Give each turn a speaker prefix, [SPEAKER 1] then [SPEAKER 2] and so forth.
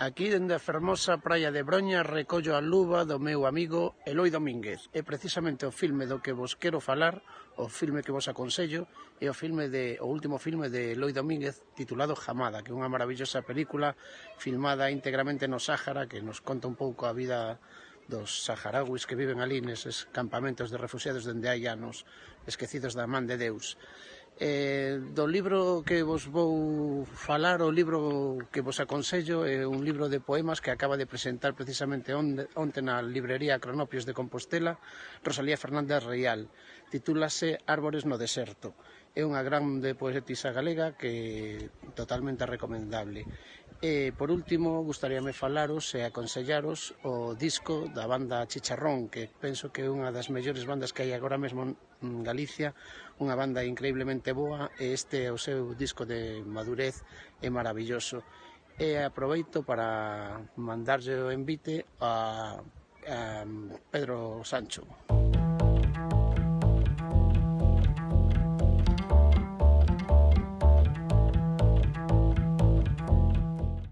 [SPEAKER 1] Aquí, dende a fermosa praia de Broña, recollo a luva do meu amigo Eloi Domínguez. É precisamente o filme do que vos quero falar, o filme que vos aconsello, é o último filme de Eloi Domínguez titulado Jamada, que é unha maravillosa película filmada íntegramente no Sáhara, que nos conta un pouco a vida dos saharauis que viven ali neses campamentos de refugiados dende hai anos, esquecidos da man de Deus. Do libro que vos vou falar, o libro que vos aconsello é un libro de poemas que acaba de presentar precisamente onte na librería Cronopios de Compostela Rosalía Fernández Real. Titúlase Árbores no deserto. É unha grande poetisa galega que totalmente recomendable. E, por último, gustaríame falaros e aconsellaros o disco da banda Chicharrón, que penso que é unha das mellores bandas que hai agora mesmo en Galicia, unha banda increíblemente boa, e este é o seu disco de madurez, é maravilloso. E aproveito para mandarlle o envite a Pedro Sancho.